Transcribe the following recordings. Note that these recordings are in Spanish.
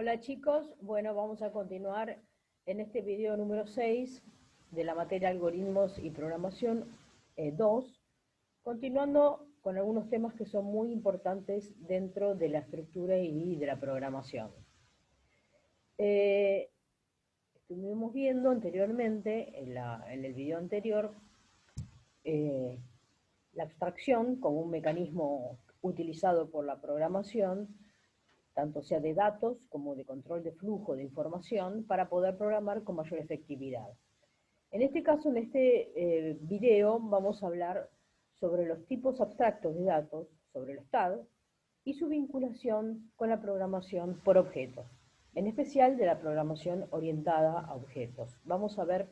Hola chicos, bueno, vamos a continuar en este video número 6 de la materia Algoritmos y Programación 2, continuando con algunos temas que son muy importantes dentro de la estructura y de la programación. Estuvimos viendo anteriormente, en el video anterior, eh, la abstracción como un mecanismo utilizado por la programación, tanto sea de datos como de control de flujo de información, para poder programar con mayor efectividad. En este caso, en este video, vamos a hablar sobre los tipos abstractos de datos, sobre el STAD, y su vinculación con la programación por objetos, en especial de la programación orientada a objetos. Vamos a ver,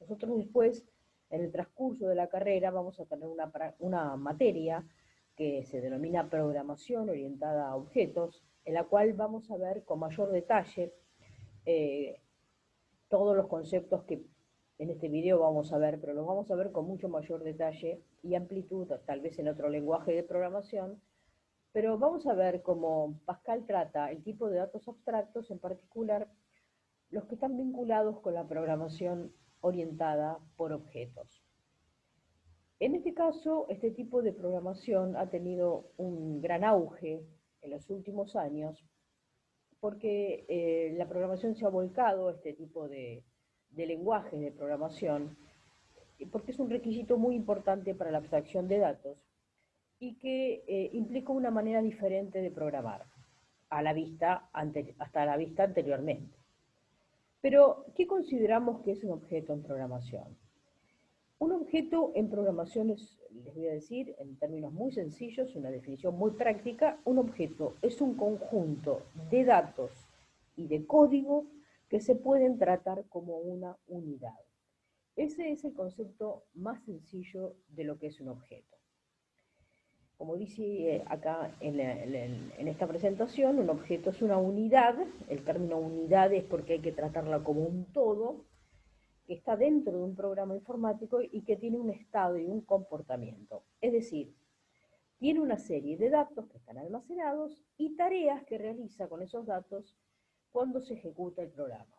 nosotros después, en el transcurso de la carrera, vamos a tener una materia que se denomina programación orientada a objetos, en la cual vamos a ver con mayor detalle todos los conceptos que en este video vamos a ver, pero los vamos a ver con mucho mayor detalle y amplitud, tal vez en otro lenguaje de programación, pero vamos a ver cómo Pascal trata el tipo de datos abstractos, en particular los que están vinculados con la programación orientada por objetos. En este caso, este tipo de programación ha tenido un gran auge en los últimos años porque la programación se ha volcado a este tipo de lenguajes de programación, porque es un requisito muy importante para la abstracción de datos y que implica una manera diferente de programar hasta la vista anteriormente. Pero, ¿qué consideramos que es un objeto en programación? Un objeto en programación es, les voy a decir en términos muy sencillos, una definición muy práctica, un objeto es un conjunto de datos y de código que se pueden tratar como una unidad. Ese es el concepto más sencillo de lo que es un objeto. Como dice acá en esta presentación, un objeto es una unidad, el término unidad es porque hay que tratarla como un todo, que está dentro de un programa informático y que tiene un estado y un comportamiento. Es decir, tiene una serie de datos que están almacenados y tareas que realiza con esos datos cuando se ejecuta el programa.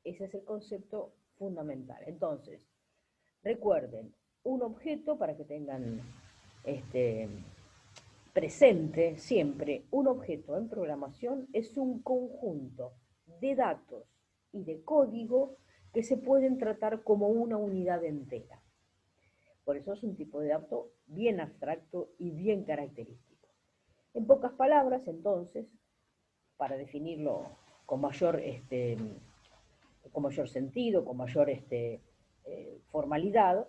Ese es el concepto fundamental. Entonces, recuerden, un objeto, para que tengan presente siempre, un objeto en programación es un conjunto de datos y de código que se pueden tratar como una unidad entera. Por eso es un tipo de dato bien abstracto y bien característico. En pocas palabras, entonces, para definirlo con mayor, sentido, con mayor formalidad,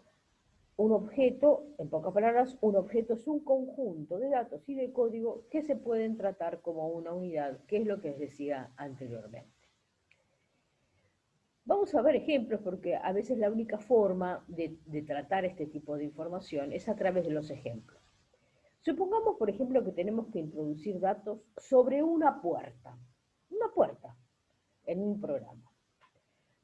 un objeto, en pocas palabras, un objeto es un conjunto de datos y de código que se pueden tratar como una unidad, que es lo que les decía anteriormente. Vamos a ver ejemplos porque a veces la única forma de tratar este tipo de información es a través de los ejemplos. Supongamos, por ejemplo, que tenemos que introducir datos sobre una puerta en un programa.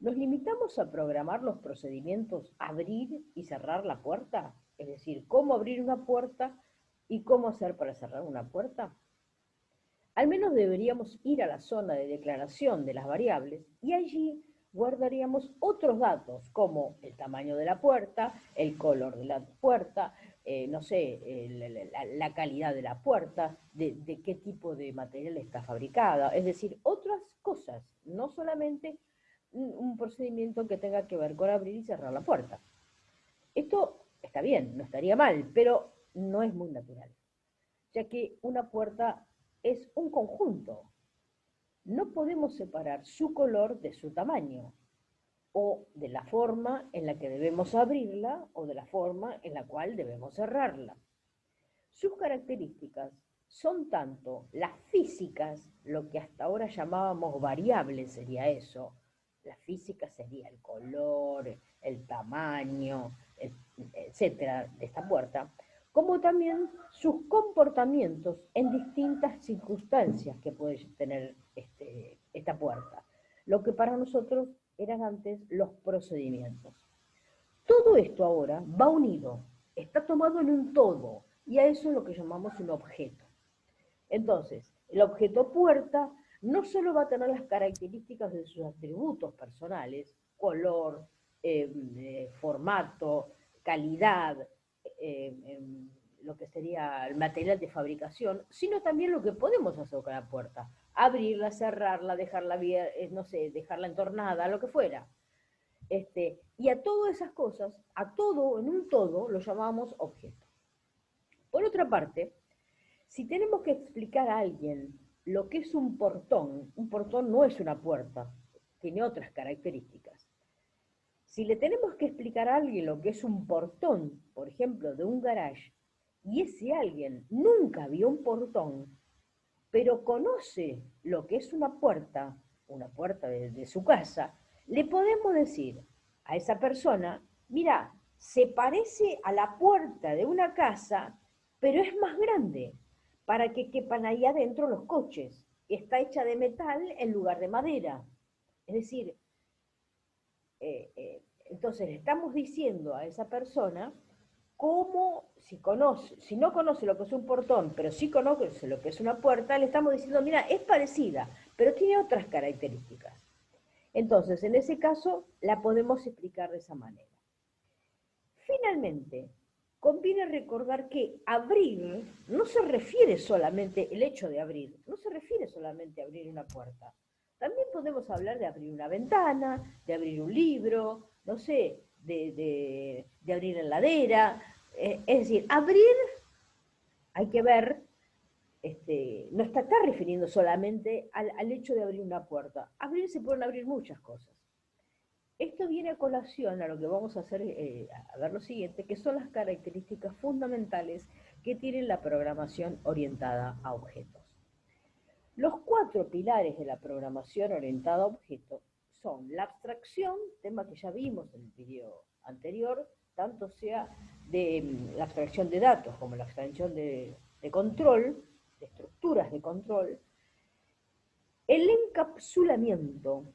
¿Nos limitamos a programar los procedimientos abrir y cerrar la puerta? Es decir, cómo abrir una puerta y cómo hacer para cerrar una puerta. Al menos deberíamos ir a la zona de declaración de las variables y allí guardaríamos otros datos como el tamaño de la puerta, el color de la puerta, no sé, la calidad de la puerta, de qué tipo de material está fabricada, es decir, otras cosas, no solamente un procedimiento que tenga que ver con abrir y cerrar la puerta. Esto está bien, no estaría mal, pero no es muy natural, ya que una puerta es un conjunto. No podemos separar su color de su tamaño, o de la forma en la que debemos abrirla, o de la forma en la cual debemos cerrarla. Sus características son tanto las físicas, lo que hasta ahora llamábamos variables sería eso, la física sería el color, el tamaño, etcétera, de esta puerta, como también sus comportamientos en distintas circunstancias que puede tener esta puerta, lo que para nosotros eran antes los procedimientos. Todo esto ahora va unido, está tomado en un todo, y a eso es lo que llamamos un objeto. Entonces, el objeto puerta no solo va a tener las características de sus atributos personales, color, formato, calidad, lo que sería el material de fabricación, sino también lo que podemos hacer con la puerta. Abrirla, cerrarla, dejarla, no sé, dejarla entornada, lo que fuera. Y a todas esas cosas, a todo, en un todo, lo llamamos objeto. Por otra parte, si tenemos que explicar a alguien lo que es un portón no es una puerta, tiene otras características. Si le tenemos que explicar a alguien lo que es un portón, por ejemplo, de un garage, y ese alguien nunca vio un portón, pero conoce lo que es una puerta de su casa, le podemos decir a esa persona, mira, se parece a la puerta de una casa, pero es más grande, para que quepan ahí adentro los coches. Está hecha de metal en lugar de madera. Es decir, entonces le estamos diciendo a esa persona cómo, si no conoce lo que es un portón, pero sí conoce lo que es una puerta, le estamos diciendo, mira, es parecida, pero tiene otras características. Entonces, en ese caso, la podemos explicar de esa manera. Finalmente, conviene recordar que abrir no se refiere solamente, el hecho de abrir, no se refiere solamente a abrir una puerta. También podemos hablar de abrir una ventana, de abrir un libro, no sé, de abrir la heladera. Es decir, abrir, hay que ver, no está refiriendo solamente al hecho de abrir una puerta. Abrir se pueden abrir muchas cosas. Esto viene a colación a lo que vamos a hacer, a ver lo siguiente, que son las características fundamentales que tiene la programación orientada a objetos. Los 4 pilares de la programación orientada a objetos son la abstracción, tema que ya vimos en el video anterior, tanto sea de la abstracción de datos como la abstracción de control, de estructuras de control, el encapsulamiento,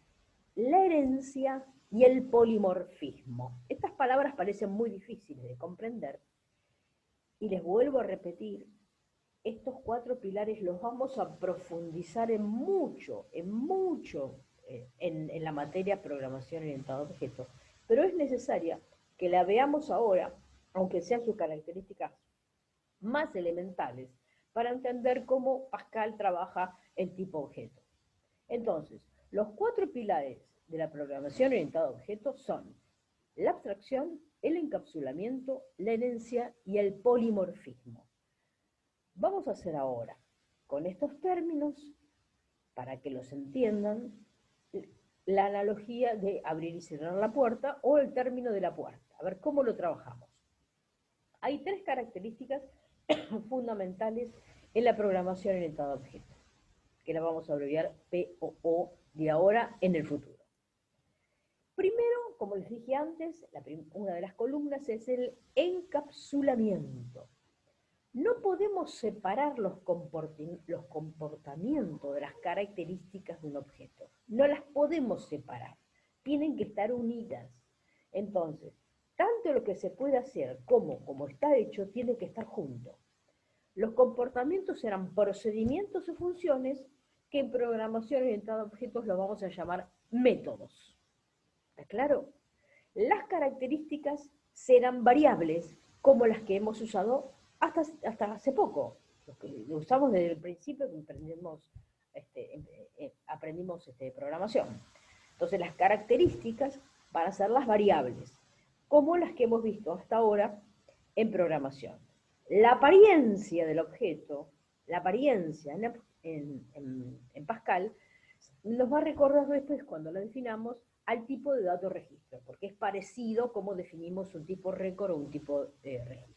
la herencia y el polimorfismo. Estas palabras parecen muy difíciles de comprender y les vuelvo a repetir, estos 4 pilares los vamos a profundizar en la materia programación orientada a objetos, pero es necesaria que la veamos ahora, aunque sean sus características más elementales, para entender cómo Pascal trabaja el tipo objeto. Entonces, los 4 pilares de la programación orientada a objetos son la abstracción, el encapsulamiento, la herencia y el polimorfismo. Vamos a hacer ahora, con estos términos, para que los entiendan, la analogía de abrir y cerrar la puerta o el término de la puerta. A ver cómo lo trabajamos. Hay 3 características fundamentales en la programación orientada a objetos, que la vamos a abreviar POO de ahora en el futuro. Primero, como les dije antes, una de las columnas es el encapsulamiento. No podemos separar los comportamientos de las características de un objeto. No las podemos separar. Tienen que estar unidas. Entonces, tanto lo que se puede hacer como está hecho tiene que estar junto. Los comportamientos serán procedimientos o funciones que en programación orientada a objetos los vamos a llamar métodos. ¿Está claro? Las características serán variables como las que hemos usado hasta hace poco, los que usamos desde el principio que aprendimos programación. Entonces las características van a ser las variables, como las que hemos visto hasta ahora en programación. La apariencia del objeto, la apariencia en Pascal, nos va a recordar después cuando la definamos al tipo de dato registro, porque es parecido como definimos un tipo record o un tipo de registro.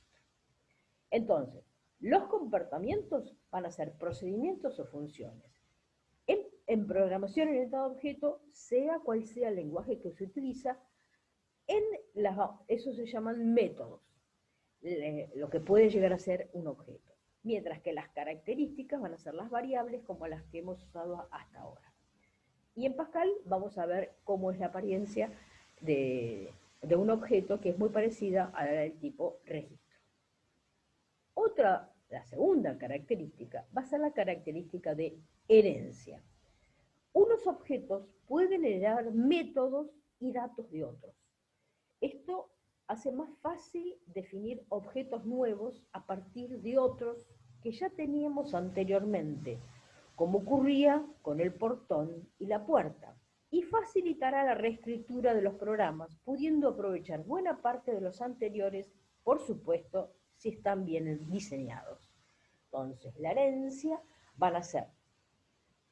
Entonces, los comportamientos van a ser procedimientos o funciones. En programación orientada a objeto, sea cual sea el lenguaje que se utiliza, eso se llaman métodos, lo que puede llegar a ser un objeto. Mientras que las características van a ser las variables como las que hemos usado hasta ahora. Y en Pascal vamos a ver cómo es la apariencia de un objeto que es muy parecida a la del tipo registro. La segunda característica va a ser la característica de herencia. Unos objetos pueden heredar métodos y datos de otros. Esto hace más fácil definir objetos nuevos a partir de otros que ya teníamos anteriormente, como ocurría con el portón y la puerta, y facilitará la reescritura de los programas, pudiendo aprovechar buena parte de los anteriores, por supuesto, si están bien diseñados. Entonces, la herencia van a ser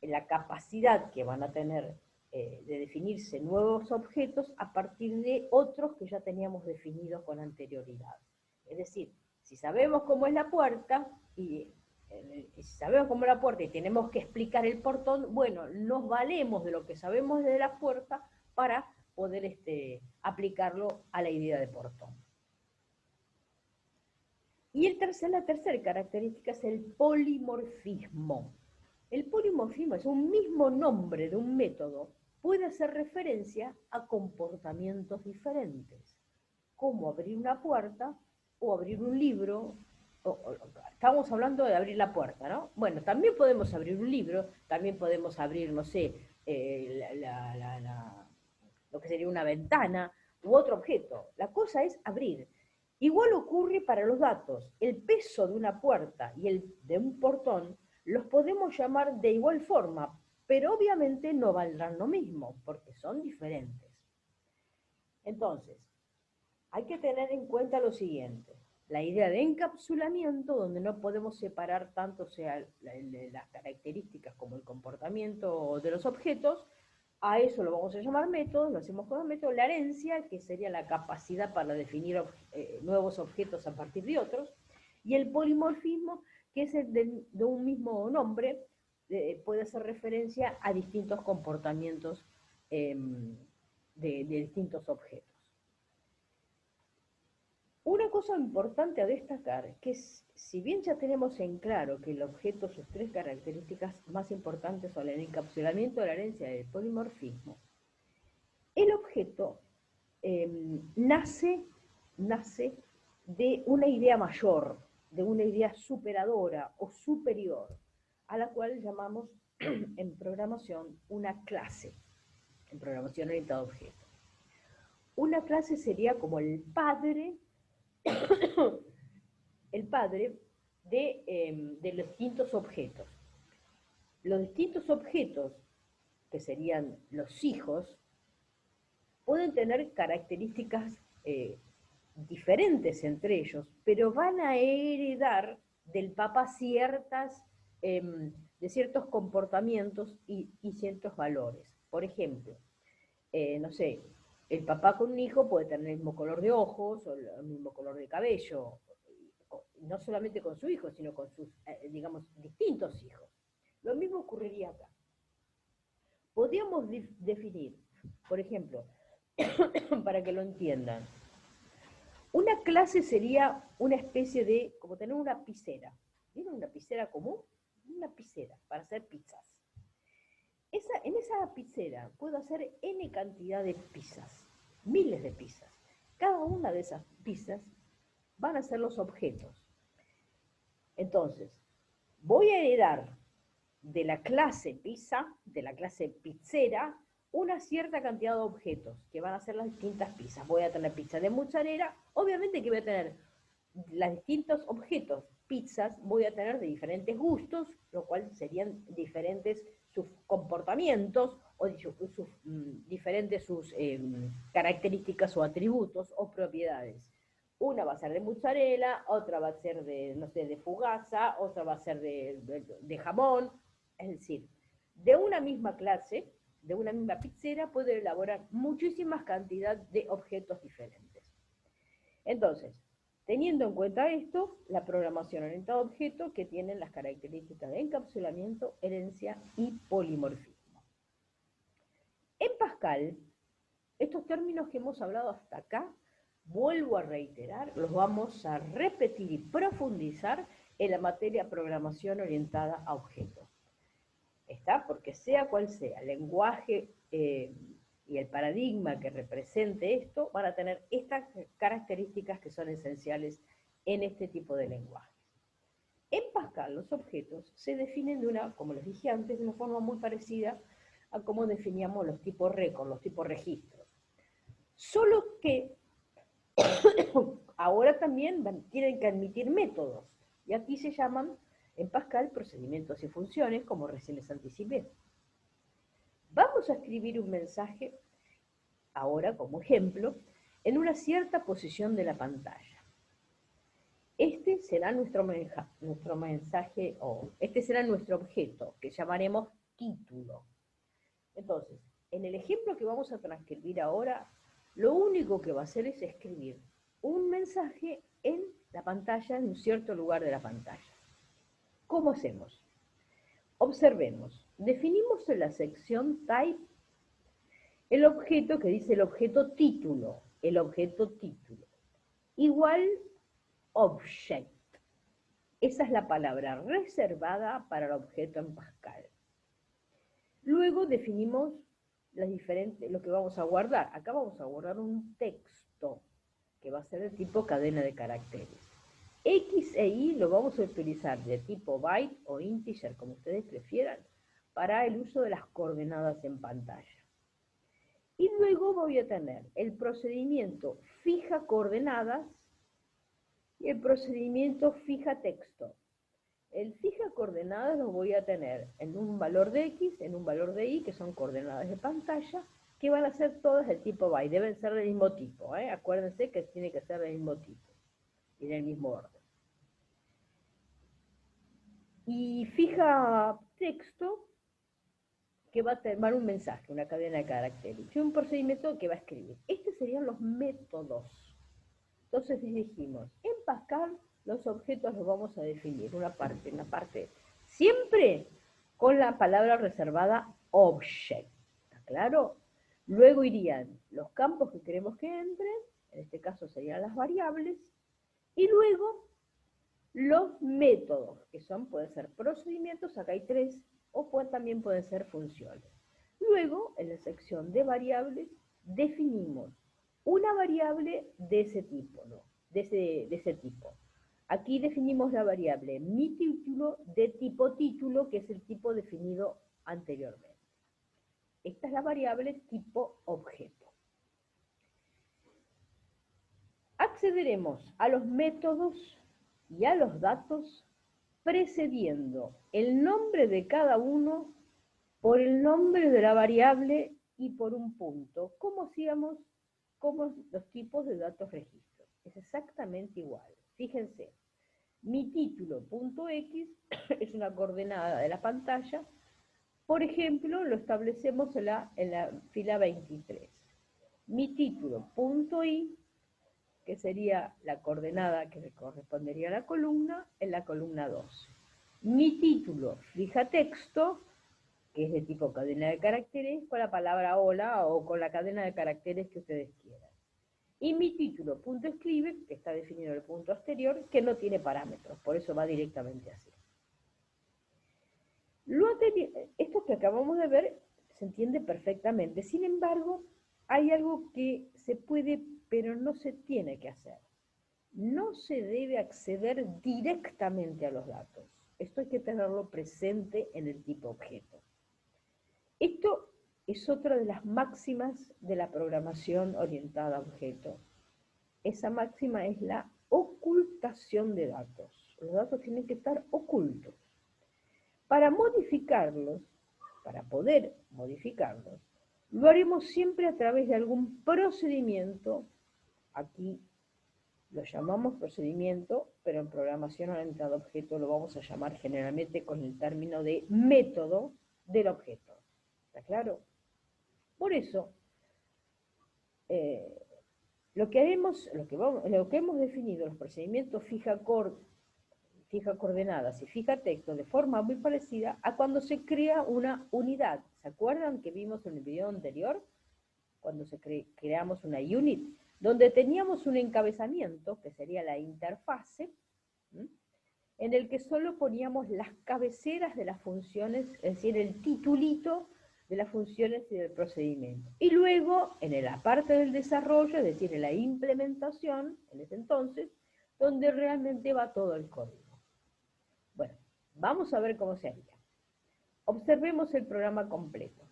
la capacidad que van a tener de definirse nuevos objetos a partir de otros que ya teníamos definidos con anterioridad. Es decir, si sabemos cómo es la puerta y si sabemos cómo es la puerta y tenemos que explicar el portón, bueno, nos valemos de lo que sabemos de la puerta para poder aplicarlo a la idea de portón. Y la tercera característica es el polimorfismo. El polimorfismo es un mismo nombre de un método, puede hacer referencia a comportamientos diferentes, como abrir una puerta o abrir un libro. Estamos hablando de abrir la puerta, ¿no? Bueno, también podemos abrir un libro, también podemos abrir, no sé, lo que sería una ventana u otro objeto. La cosa es abrir. Igual ocurre para los datos. El peso de una puerta y el de un portón los podemos llamar de igual forma, pero obviamente no valdrán lo mismo, porque son diferentes. Entonces, hay que tener en cuenta lo siguiente. La idea de encapsulamiento, donde no podemos separar tanto sea las características como el comportamiento de los objetos, a eso lo vamos a llamar métodos, lo hacemos con los métodos. La herencia, que sería la capacidad para definir nuevos objetos a partir de otros, y el polimorfismo, que es el de un mismo nombre, puede hacer referencia a distintos comportamientos de distintos objetos. Una cosa importante a destacar, que es, si bien ya tenemos en claro que el objeto, sus tres características más importantes son el encapsulamiento, la herencia y el polimorfismo, el objeto nace de una idea mayor, de una idea superadora o superior, a la cual llamamos en programación una clase, en programación orientada a objetos. Una clase sería como el padre de los distintos objetos. Los distintos objetos, que serían los hijos, pueden tener características diferentes entre ellos, pero van a heredar del papá de ciertos comportamientos y ciertos valores. Por ejemplo, no sé, el papá con un hijo puede tener el mismo color de ojos o el mismo color de cabello, no solamente con su hijo, sino con sus, digamos, distintos hijos. Lo mismo ocurriría acá. Podríamos definir, por ejemplo, para que lo entiendan, una clase sería una especie de, como tener una piscera. ¿Vieron una piscera común? Una piscera para hacer pizzas. En esa pizzera puedo hacer N cantidad de pizzas, miles de pizzas. Cada una de esas pizzas van a ser los objetos. Entonces, voy a heredar de la clase pizza, de la clase pizzera, una cierta cantidad de objetos que van a ser las distintas pizzas. Voy a tener pizza de mozzarella, obviamente que voy a tener los distintos objetos, pizzas, voy a tener de diferentes gustos, lo cual serían diferentes sus comportamientos o diferentes sus características o atributos o propiedades. Una va a ser de mozzarella, otra va a ser de, no sé, de fugaza, otra va a ser de jamón. Es decir, de una misma clase, de una misma pizzera, puedo elaborar muchísimas cantidades de objetos diferentes. Entonces, teniendo en cuenta esto, la programación orientada a objetos que tienen las características de encapsulamiento, herencia y polimorfismo. En Pascal, estos términos que hemos hablado hasta acá, vuelvo a reiterar, los vamos a repetir y profundizar en la materia programación orientada a objetos. ¿Está? Porque sea cual sea el lenguaje y el paradigma que represente esto, van a tener estas características que son esenciales en este tipo de lenguaje. En Pascal, los objetos se definen como les dije antes, de una forma muy parecida a cómo definíamos los tipos récord, los tipos registros. Solo que ahora también tienen que admitir métodos, y aquí se llaman en Pascal procedimientos y funciones, como recién les anticipé. Vamos a escribir un mensaje, ahora como ejemplo, en una cierta posición de la pantalla. Este será nuestro mensaje, o este será nuestro objeto, que llamaremos título. Entonces, en el ejemplo que vamos a transcribir ahora, lo único que va a hacer es escribir un mensaje en la pantalla, en un cierto lugar de la pantalla. ¿Cómo hacemos? Observemos, definimos en la sección Type el objeto que dice el objeto título, igual Object. Esa es la palabra reservada para el objeto en Pascal. Luego definimos lo que vamos a guardar. Acá vamos a guardar un texto que va a ser de tipo cadena de caracteres. X e Y lo vamos a utilizar de tipo byte o integer, como ustedes prefieran, para el uso de las coordenadas en pantalla. Y luego voy a tener el procedimiento fija coordenadas y el procedimiento fija texto. El fija coordenadas lo voy a tener en un valor de X, en un valor de Y, que son coordenadas de pantalla, que van a ser todas del tipo byte, deben ser del mismo tipo, ¿eh? Acuérdense que tiene que ser del mismo tipo y del mismo orden. Y fija texto, que va a tomar un mensaje, una cadena de caracteres, y un procedimiento que va a escribir. Estos serían los métodos. Entonces dijimos, en Pascal los objetos los vamos a definir, una parte, siempre con la palabra reservada object, ¿está claro? Luego irían los campos que queremos que entren, en este caso serían las variables, y luego los métodos, que pueden ser procedimientos, acá hay 3, o también pueden ser funciones. Luego, en la sección de variables, definimos una variable de ese tipo, ¿no? de ese tipo. Aquí definimos la variable mi título de tipo título, que es el tipo definido anteriormente. Esta es la variable tipo objeto. Accederemos a los métodos y a los datos precediendo el nombre de cada uno por el nombre de la variable y por un punto, como hacíamos con los tipos de datos registros. Es exactamente igual. Fíjense, mi título.x es una coordenada de la pantalla. Por ejemplo, lo establecemos en la fila 23. Mi título.y, que sería la coordenada que le correspondería a la columna, en la columna 2. Mi título fija texto, que es de tipo cadena de caracteres, con la palabra hola o con la cadena de caracteres que ustedes quieran. Y mi título punto escribe, que está definido en el punto anterior, que no tiene parámetros, por eso va directamente así. Esto que acabamos de ver se entiende perfectamente, sin embargo, hay algo que se puede, pero no se tiene que hacer. No se debe acceder directamente a los datos. Esto hay que tenerlo presente en el tipo objeto. Esto es otra de las máximas de la programación orientada a objeto. Esa máxima es la ocultación de datos. Los datos tienen que estar ocultos. Para modificarlos, para poder modificarlos, lo haremos siempre a través de algún procedimiento. Aquí lo llamamos procedimiento, pero en programación orientada a objeto lo vamos a llamar generalmente con el término de método del objeto. ¿Está claro? Por eso, lo que hemos definido, los procedimientos fija coordenadas y fija texto de forma muy parecida a cuando se crea una unidad. ¿Se acuerdan que vimos en el video anterior? Cuando creamos una unit, donde teníamos un encabezamiento, que sería la interfase, en el que solo poníamos las cabeceras de las funciones, es decir, el titulito de las funciones y del procedimiento. Y luego, en la parte del desarrollo, es decir, en la implementación, en ese entonces, donde realmente va todo el código. Bueno, vamos a ver cómo se haría. Observemos el programa completo.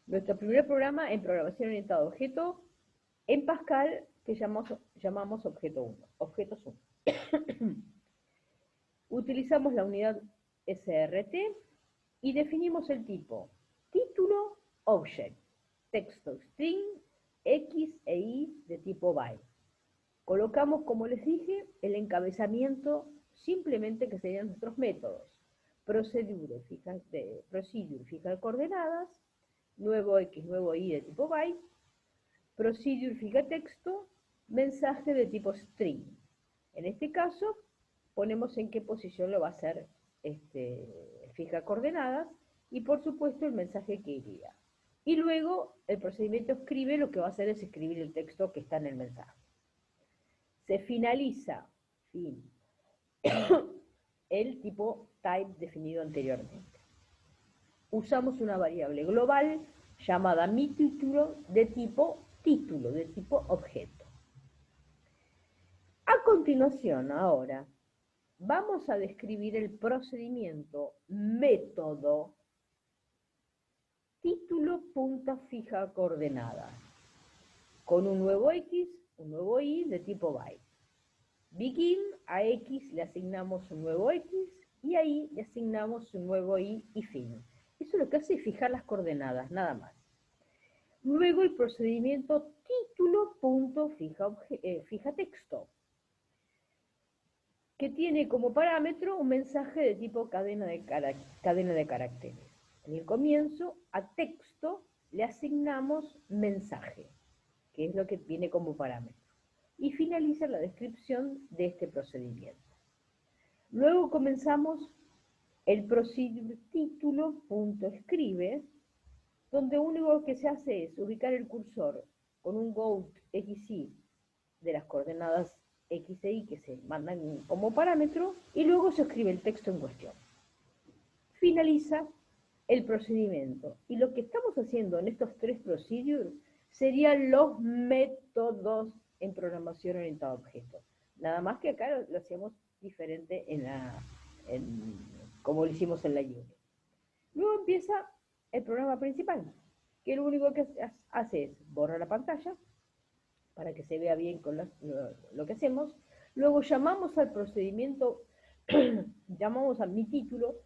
Nuestro primer programa en programación orientada a objeto en Pascal que llamamos objeto 1, objetos 1. Utilizamos la unidad SRT y definimos el tipo título object, texto string, X e Y de tipo byte. Colocamos, como les dije, el encabezamiento simplemente que serían nuestros métodos. Procedure, fija coordenadas, nuevo X, nuevo Y de tipo byte, procedure, fija texto, mensaje de tipo string. En este caso, ponemos en qué posición lo va a hacer fija coordenadas y por supuesto el mensaje que iría. Y luego el procedimiento escribe, lo que va a hacer es escribir el texto que está en el mensaje. Se finaliza el tipo type definido anteriormente. Usamos una variable global llamada mi título, de tipo objeto. A continuación, ahora, vamos a describir el procedimiento método título punta fija coordenada con un nuevo X, un nuevo Y de tipo byte. Begin, a X le asignamos un nuevo X y a Y le asignamos un nuevo Y y fin. Eso lo que hace es fijar las coordenadas, nada más. Luego el procedimiento título punto fija texto, que tiene como parámetro un mensaje de tipo cadena de caracteres. En el comienzo, a texto le asignamos mensaje, que es lo que tiene como parámetro, y finaliza la descripción de este procedimiento. Luego comenzamos el procedure título.escribe, donde lo único que se hace es ubicar el cursor con un GOUT XY de las coordenadas X e Y que se mandan como parámetro, y luego se escribe el texto en cuestión. Finaliza el procedimiento. Y lo que estamos haciendo en estos tres procedures serían los métodos en programación orientada a objetos. Nada más que acá lo hacíamos diferente como lo hicimos en la unit. Luego empieza el programa principal, que lo único que hace es borrar la pantalla para que se vea bien con lo que hacemos. Luego llamamos al procedimiento, llamamos a mi título,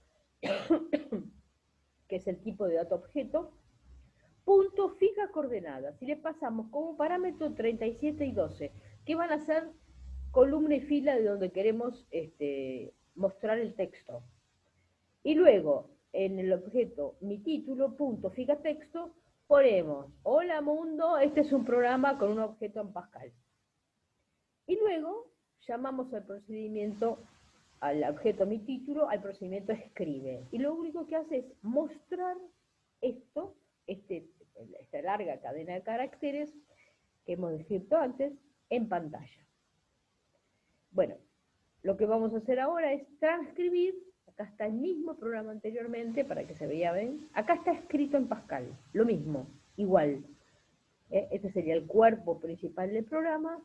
que es el tipo de dato objeto, punto fija coordenadas, y le pasamos como parámetro 37 y 12, que van a ser columna y fila de donde queremos mostrar el texto. Y luego, en el objeto mi título, punto fija texto, ponemos, hola mundo, este es un programa con un objeto en Pascal. Y luego llamamos al procedimiento, al objeto mi título, al procedimiento escribe. Y lo único que hace es mostrar esta larga cadena de caracteres que hemos descrito antes en pantalla. Bueno, lo que vamos a hacer ahora es transcribir. Acá está el mismo programa anteriormente, para que se vea bien. Acá está escrito en Pascal, lo mismo, igual. Este sería el cuerpo principal del programa.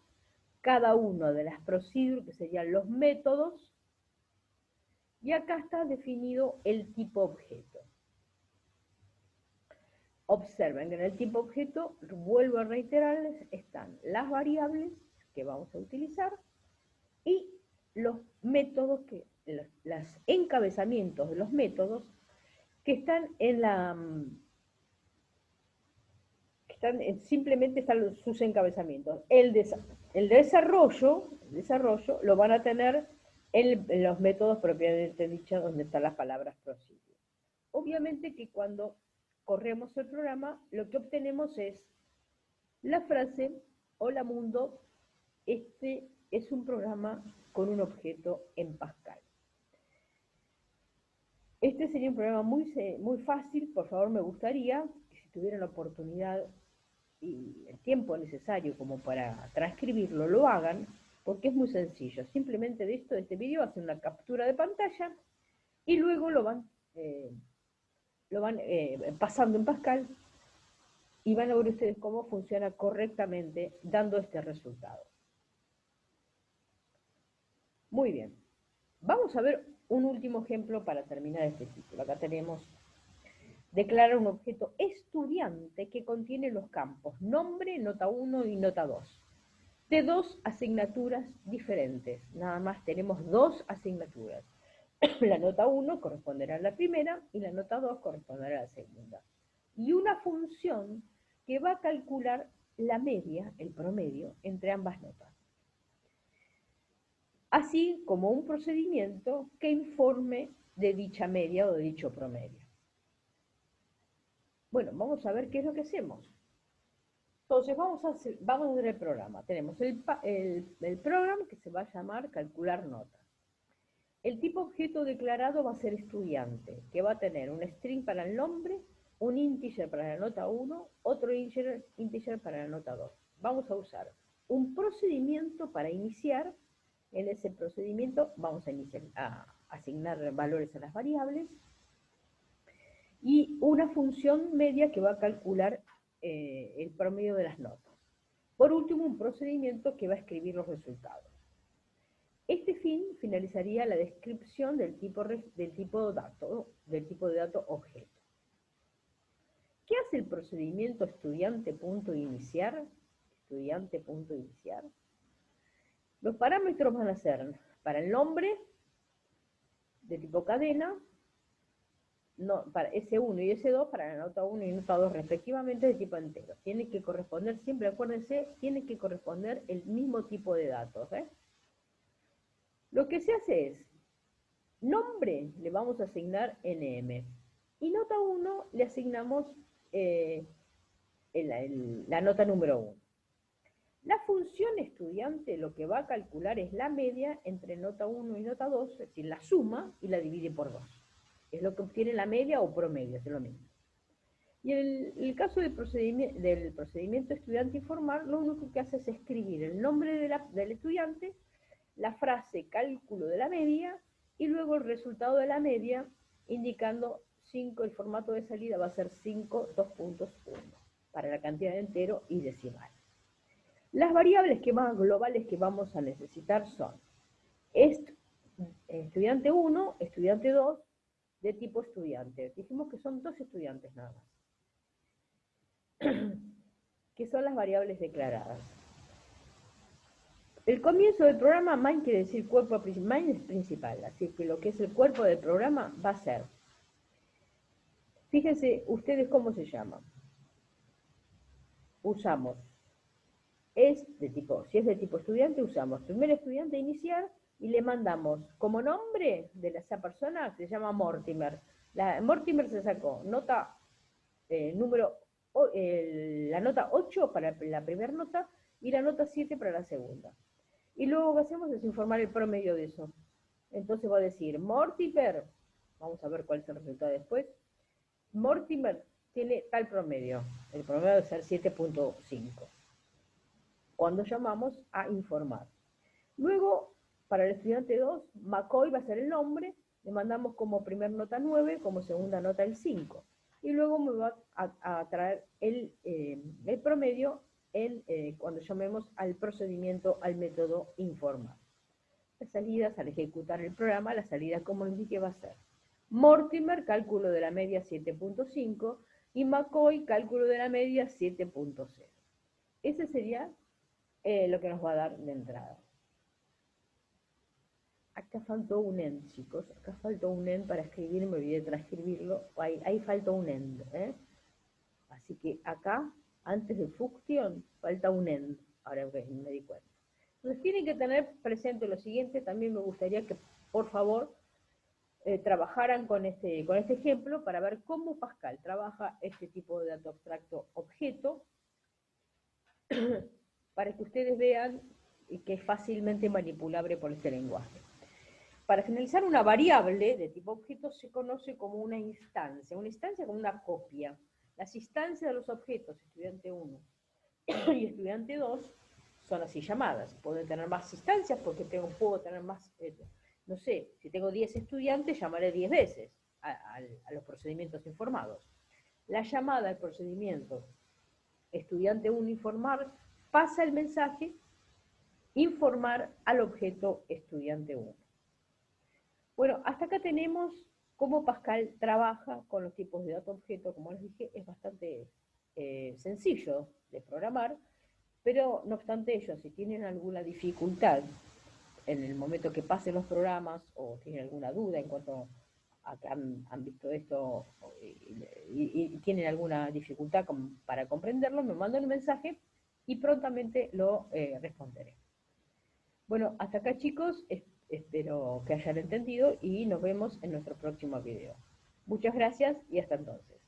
Cada uno de las procedures, que serían los métodos. Y acá está definido el tipo objeto. Observen que en el tipo objeto, vuelvo a reiterarles, están las variables que vamos a utilizar y los métodos, los encabezamientos de los métodos que están simplemente están sus encabezamientos. El desarrollo lo van a tener en los métodos propiamente dichos, donde están las palabras procedure. Obviamente que cuando corremos el programa, lo que obtenemos es la frase, hola mundo, este es un programa con un objeto en Pascal. Este sería un programa muy fácil. Por favor, me gustaría que si tuvieran la oportunidad y el tiempo necesario como para transcribirlo, lo hagan, porque es muy sencillo. Simplemente de este video hacen una captura de pantalla y luego lo van pasando en Pascal y van a ver ustedes cómo funciona correctamente dando este resultado. Muy bien. Vamos a ver un último ejemplo para terminar este título. Acá tenemos declara un objeto estudiante que contiene los campos nombre, nota 1 y nota 2, de dos asignaturas diferentes. Nada más tenemos dos asignaturas. La nota 1 corresponderá a la primera y la nota 2 corresponderá a la segunda. Y una función que va a calcular la media, el promedio, entre ambas notas. Así como un procedimiento que informe de dicha media o de dicho promedio. Bueno, vamos a ver qué es lo que hacemos. Entonces, vamos a hacer el programa. Tenemos el programa que se va a llamar calcular notas. El tipo objeto declarado va a ser estudiante, que va a tener un string para el nombre, un integer para la nota 1, otro integer para la nota 2. Vamos a usar un procedimiento para iniciar. En ese procedimiento vamos a asignar valores a las variables y una función media que va a calcular el promedio de las notas. Por último, un procedimiento que va a escribir los resultados. Este fin finalizaría la descripción del tipo de dato objeto. ¿Qué hace el procedimiento estudiante.iniciar? Estudiante.iniciar. Los parámetros van a ser para el nombre, de tipo cadena, para S1 y S2, para la nota 1 y nota 2 respectivamente, de tipo entero. Tiene que corresponder, siempre acuérdense, tiene que corresponder el mismo tipo de datos. Lo que se hace es, nombre le vamos a asignar NM, y nota 1 le asignamos la nota número 1. La función estudiante lo que va a calcular es la media entre nota 1 y nota 2, es decir, la suma y la divide por 2. Es lo que obtiene la media o promedio, es lo mismo. Y en el caso del procedimiento estudiante informal, lo único que hace es escribir el nombre del estudiante, la frase cálculo de la media y luego el resultado de la media, indicando 5, el formato de salida va a ser 5, 2.1, para la cantidad de entero y decimal. Las variables más globales que vamos a necesitar son estudiante 1, estudiante 2, de tipo estudiante. Dijimos que son dos estudiantes nada más, que son las variables declaradas. El comienzo del programa, main quiere decir cuerpo principal, main es principal, así que lo que es el cuerpo del programa va a ser, fíjense ustedes cómo se llama. Usamos, si es de tipo estudiante, usamos primer estudiante inicial y le mandamos como nombre de esa persona, que se llama Mortimer. Mortimer se sacó nota la nota 8 para la primera nota y la nota 7 para la segunda. Y luego lo que hacemos es informar el promedio de eso. Entonces va a decir, Mortimer, vamos a ver cuál es el resultado después, Mortimer tiene tal promedio, el promedio debe ser 7.5. Cuando llamamos a informar. Luego, para el estudiante 2, McCoy va a ser el nombre, le mandamos como primer nota 9, como segunda nota el 5. Y luego me va a traer el promedio cuando llamemos al procedimiento, al método informar. Las salidas, al ejecutar el programa, la salida como indique va a ser Mortimer, cálculo de la media 7.5, y McCoy, cálculo de la media 7.0. Ese sería lo que nos va a dar de entrada. Acá faltó un end, chicos. Acá faltó un end para escribir, me olvidé de transcribirlo. Ahí faltó un end. Así que acá, antes de function, falta un end. Ahora me di cuenta. Entonces tienen que tener presente lo siguiente. También me gustaría que, por favor, trabajaran con este ejemplo para ver cómo Pascal trabaja este tipo de dato abstracto objeto, para que ustedes vean que es fácilmente manipulable por este lenguaje. Para finalizar, una variable de tipo objeto se conoce como una instancia como una copia. Las instancias de los objetos, estudiante 1 y estudiante 2, son así llamadas. Pueden tener más instancias porque puedo tener más, no sé, si tengo 10 estudiantes, llamaré 10 veces a los procedimientos informados. La llamada al procedimiento estudiante 1 informar pasa el mensaje informar al objeto estudiante 1. Bueno, hasta acá tenemos Cómo Pascal trabaja con los tipos de dato objeto, como les dije, es bastante sencillo de programar, pero no obstante ello, si tienen alguna dificultad en el momento que pasen los programas o tienen alguna duda en cuanto a que han visto esto y tienen alguna dificultad para comprenderlo, me mandan un mensaje y prontamente lo responderé. Bueno, hasta acá chicos, espero que hayan entendido y nos vemos en nuestro próximo video. Muchas gracias y hasta entonces.